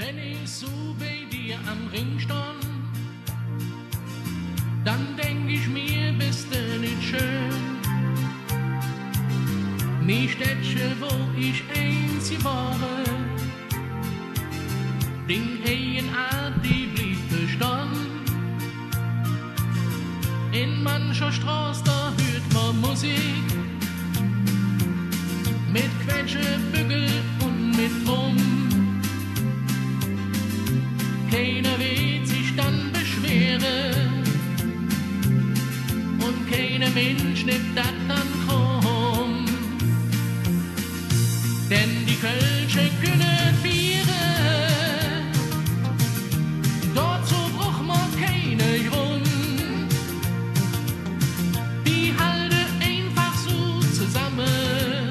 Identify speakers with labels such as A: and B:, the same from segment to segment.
A: Wenn ich so bei dir am Ring stand, dann denk ich mir, bist du nicht schön. Mi Städtchen, wo ich einzig war, den Art, die blieb bestanden. In mancher Straße, da hört man Musik, mit Quetsche, Bügel und mit Drum. Keiner wird sich dann beschweren und keiner Mensch nimmt das dann krumm. Denn die Kölsche können vieren, dazu braucht man keine Grund. Die halten einfach so zusammen,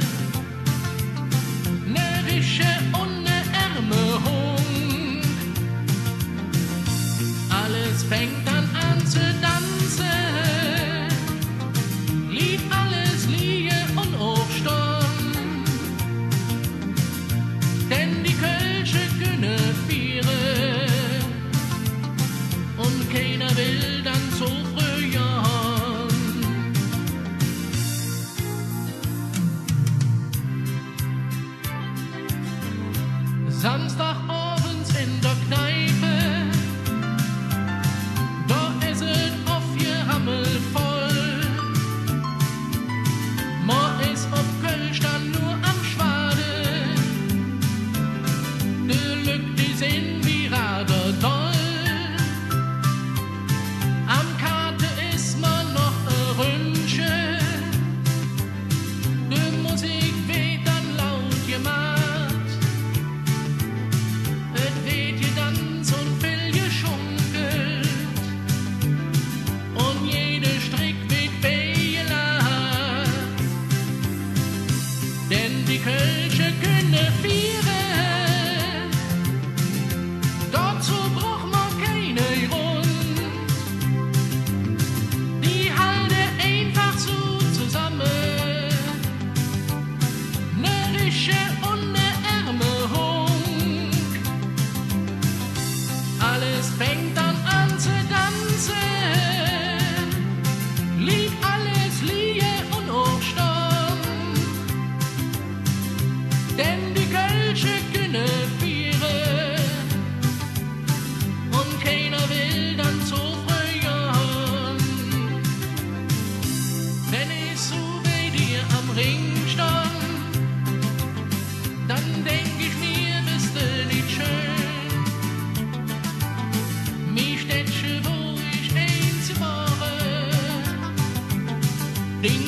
A: ne Rische und ne Ärmehung. Alles fängt dann an zu tanzen, Lied alles Liege und Aufstand. Denn die Kölsche können vieren und keiner will dann so früher. Samstagabends in der Kneipe, da ist es aufgerammelt voll. Man ist auf Kölsch dann nur am Schwaden, die Lück, die sind wie Rader toll. Am Karte ist man noch ein Ründchen, die Musik wird dann laut gemacht. Es wird getanzt und viel geschunkelt und jeder Strick wird beigelacht. Denn die Kölsche können vieren, dazu braucht man keine Grund. Die halten einfach so zusammen, ne Rische und ne Ärmehung. Alles fängt dann an zu tanzen, Lied alles Liege und Aufstand. Denn die Kölsche können vieren und keiner will dann so früher. Wenn ich so bei dir am Ring stand, dann denk ich mir, bist du nicht schön. Mi Städtchen, wo ich einzig war, den